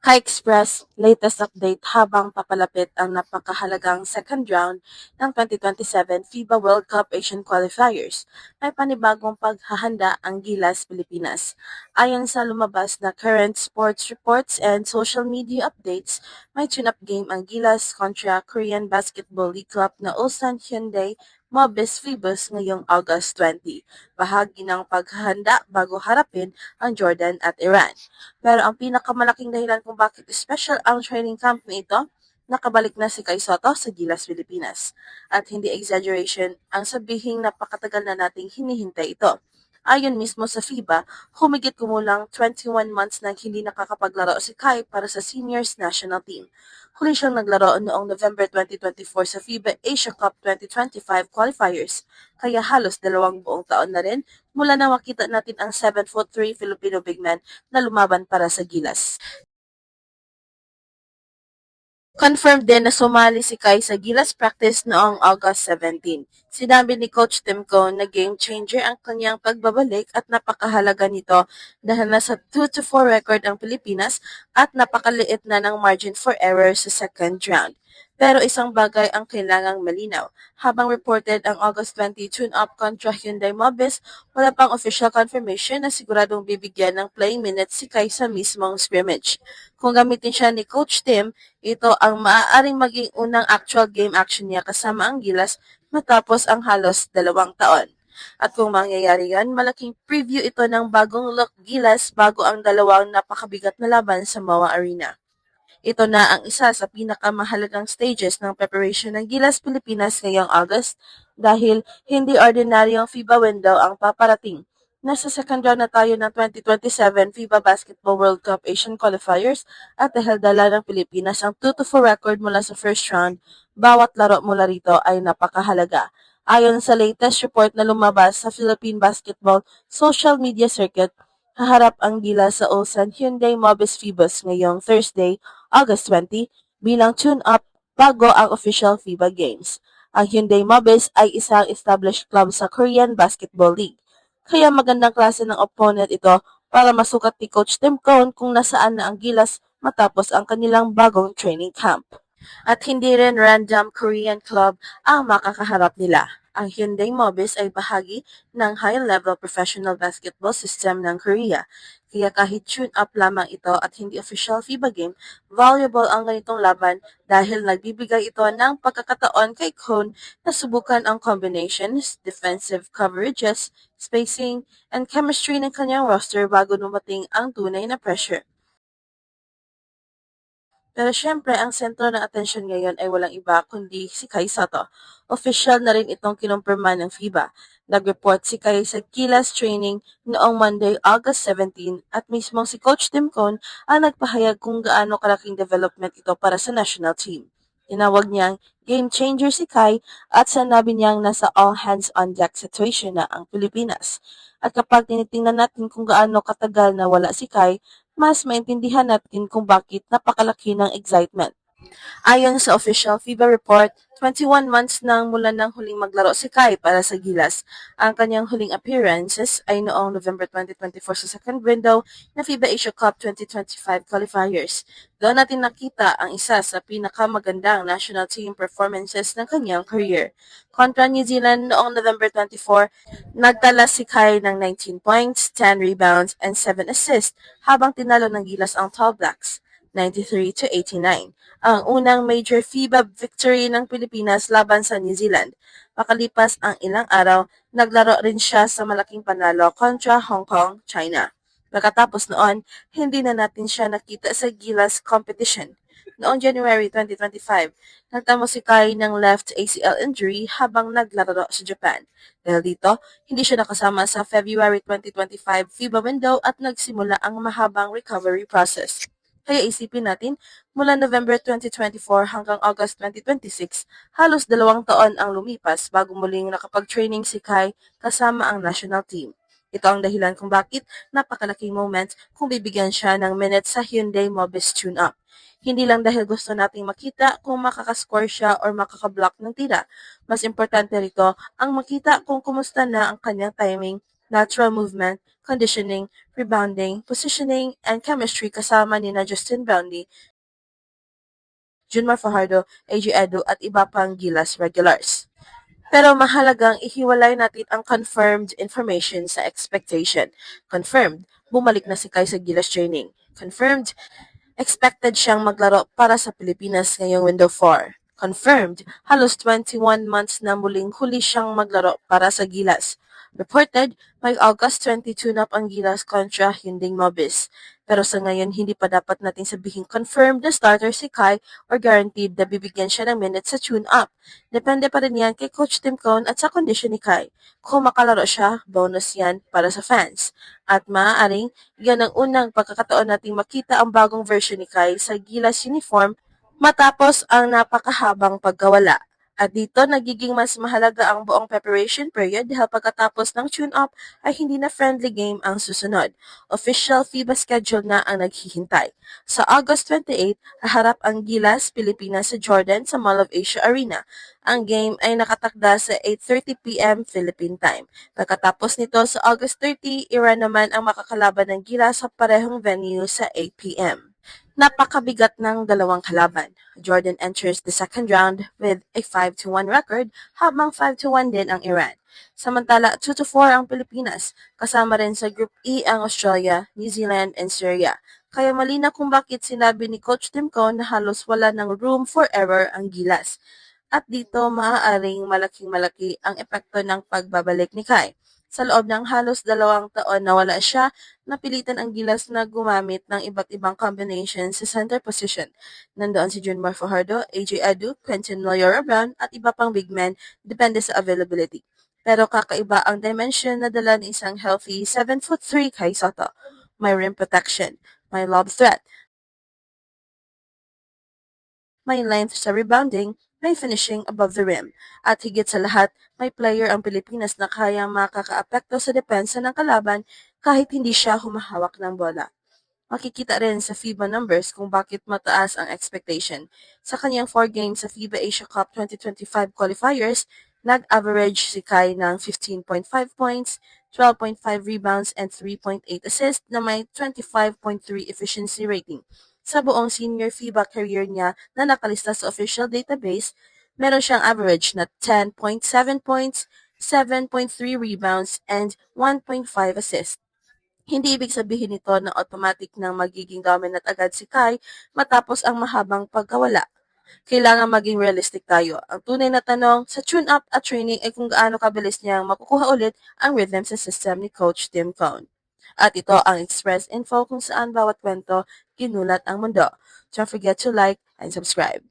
Kai Express latest update habang papalapit ang napakahalagang second round ng 2027 FIBA World Cup Asian Qualifiers. May panibagong paghahanda ang Gilas Pilipinas. Ayon sa lumabas na current sports reports and social media updates, may tune-up game ang Gilas kontra Korean Basketball League Club na Ulsan Hyundai Mobis Phoebus ngayong August 20. Bahagi ng paghahanda bago harapin ang Jordan at Iran. Pero ang pinakamalaking dahilan kung bakit special ang training camp na ito, nakabalik na si Kai Sotto sa Gilas Pilipinas. At hindi exaggeration ang sabihing napakatagal na nating hinihintay ito. Ayon mismo sa FIBA, humigit kumulang 21 months na hindi nakakapaglaro si Kai para sa seniors national team. Huli siyang naglaro noong November 2024 sa FIBA Asia Cup 2025 qualifiers, kaya halos 2 buong taon na rin mula na makita natin ang 7'3" Filipino big man na lumaban para sa Gilas. Confirmed din na sumali si Kai sa Gilas practice noong August 17. Sinabi ni Coach Timko na game changer ang kanyang pagbabalik at napakahalaga nito dahil nasa 2-4 record ang Pilipinas at napakaliit na ng margin for error sa second round. Pero isang bagay ang kailangang malinaw. Habang reported ang August 20 tune-up kontra Hyundai Mobis, wala pang official confirmation na siguradong bibigyan ng playing minutes si Kai sa mismong scrimmage. Kung gamitin siya ni Coach Tim, ito ang maaaring maging unang actual game action niya kasama ang Gilas matapos ang halos 2 taon. At kung mangyayari yan, malaking preview ito ng bagong look Gilas bago ang dalawang napakabigat na laban sa MOA Arena. Ito na ang isa sa pinakamahalagang stages ng preparation ng Gilas Pilipinas ngayong August dahil hindi ordinaryong FIBA window ang paparating. Nasa second round na tayo ng 2027 FIBA Basketball World Cup Asian Qualifiers at dahil dala ng Pilipinas ang 2-4 record mula sa first round, bawat laro mula rito ay napakahalaga. Ayon sa latest report na lumabas sa Philippine Basketball social media circuit, haharap ang Gilas sa Ulsan Hyundai Mobis Phoebus ngayong Thursday, August 20, bilang tune-up bago ang official FIBA Games. Ang Hyundai Mobis ay isang established club sa Korean Basketball League. Kaya magandang klase ng opponent ito para masukat ni Coach Tim Cohn kung nasaan na ang Gilas matapos ang kanilang bagong training camp. At hindi rin random Korean club ang makakaharap nila. Ang Hyundai Mobis ay bahagi ng high-level professional basketball system ng Korea. Kaya kahit tune-up lamang ito at hindi official FIBA game, valuable ang ganitong laban dahil nagbibigay ito ng pagkakataon kay Cohn na subukan ang combinations, defensive coverages, spacing, and chemistry ng kanyang roster bago dumating ang tunay na pressure. Pero syempre, ang sentro ng atensyon ngayon ay walang iba kundi si Kai Sotto. Official na rin itong kinumpirma ng FIBA. Nag-report si Kai sa Gilas training noong Monday, August 17 at mismong si Coach Tim Cohn ang nagpahayag kung gaano kalaking development ito para sa national team. Tinawag niyang game changer si Kai at sinabi niyang nasa all hands on deck situation na ang Pilipinas. At kapag tinitingnan natin kung gaano katagal na wala si Kai, mas maintindihan natin kung bakit napakalaki ng excitement. Ayon sa official FIBA report, 21 months nang mula nang huling maglaro si Kai para sa Gilas. Ang kanyang huling appearances ay noong November 2024 sa second window na FIBA Asia Cup 2025 qualifiers. Doon natin nakita ang isa sa pinakamagandang national team performances ng kanyang career. Kontra New Zealand noong November 24, nagtala si Kai ng 19 points, 10 rebounds, and 7 assists habang tinalo ng Gilas ang Tall Blacks, 93-89. Ang unang major FIBA victory ng Pilipinas laban sa New Zealand. Makalipas ang ilang araw, naglaro rin siya sa malaking panalo kontra Hong Kong, China. Pagkatapos noon, hindi na natin siya nakita sa Gilas competition. Noong January 2025, nagtamo si Kai ng left ACL injury habang naglalaro sa Japan. Dahil dito, hindi siya nakasama sa February 2025 FIBA window at nagsimula ang mahabang recovery process. Kaya isipin natin, mula November 2024 hanggang August 2026, halos 2 taon ang lumipas bago muling nakapag-training si Kai kasama ang national team. Ito ang dahilan kung bakit napakalaking moment kung bibigyan siya ng minutes sa Hyundai Mobis tune-up. Hindi lang dahil gusto nating makita kung makakascore siya or makakablock ng tira. Mas importante rito ang makita kung kumusta na ang kanyang timing lateral movement, conditioning, rebounding, positioning, and chemistry kasama ni na Justin Brownlee, Junmar Fajardo, AJ Edu at iba pang Gilas regulars. Pero mahalagang ihiwalay natin ang confirmed information sa expectation. Confirmed, bumalik na si Kai sa Gilas training. Confirmed, expected siyang maglaro para sa Pilipinas ngayong window 4. Confirmed, halos 21 months na muling huli siyang maglaro para sa Gilas. Reported, may August 22 tune-up ang Gilas kontra Hinding Mobis. Pero sa ngayon, hindi pa dapat natin sabihin confirmed na starter si Kai or guaranteed na bibigyan siya ng minutes sa tune-up. Depende pa rin yan kay Coach Tim Cone at sa kondisyon ni Kai. Kung makalaro siya, bonus yan para sa fans. At maaaring, yan ang unang pagkakataon nating makita ang bagong version ni Kai sa Gilas uniform matapos ang napakahabang pagkawala. At dito, nagiging mas mahalaga ang buong preparation period dahil pagkatapos ng tune-up ay hindi na friendly game ang susunod. Official FIBA schedule na ang naghihintay. Sa August 28, haharap ang Gilas, Pilipinas sa Jordan sa Mall of Asia Arena. Ang game ay nakatakda sa 8:30 p.m. Philippine time. Pagkatapos nito sa August 30, Iran naman ang makakalaban ng Gilas sa parehong venue sa 8 p.m. Napakabigat ng dalawang kalaban. Jordan enters the second round with a 5-1 record habang 5-1 din ang Iran. Samantala 2-4 ang Pilipinas, kasama rin sa Group E ang Australia, New Zealand, and Syria. Kaya malina kung bakit sinabi ni Coach Tim Cone na halos wala ng room for error ang Gilas. At dito maaaring malaking-malaki ang epekto ng pagbabalik ni Kai. Sa loob ng halos 2 taon na wala siya, napilitan ang Gilas na gumamit ng iba't ibang combination sa center position. Nandoon si Junmar Fajardo, AJ Edu, Quentin Mayora-Brown at iba pang big men depende sa availability. Pero kakaiba ang dimension na dala ng isang healthy 7'3" Kai Sotto. May rim protection, may lob threat, may length sa rebounding, may finishing above the rim. At higit sa lahat, may player ang Pilipinas na kayang makakaapekto sa depensa ng kalaban kahit hindi siya humahawak ng bola. Makikita rin sa FIBA numbers kung bakit mataas ang expectation. Sa kanyang 4 games sa FIBA Asia Cup 2025 qualifiers, nag-average si Kai ng 15.5 points, 12.5 rebounds, and 3.8 assists na may 25.3 efficiency rating. Sa buong senior FIBA career niya na nakalista sa official database, meron siyang average na 10.7 points, 7.3 rebounds, and 1.5 assists. Hindi ibig sabihin nito na automatic nang magiging dominant agad si Kai matapos ang mahabang pagkawala. Kailangan maging realistic tayo. Ang tunay na tanong sa tune-up at training ay kung gaano kabilis niyang makukuha ulit ang rhythm sa system ni Coach Tim Cone. At ito ang Express Info kung saan bawat kwento ginulat ang mundo. Don't forget to like and subscribe.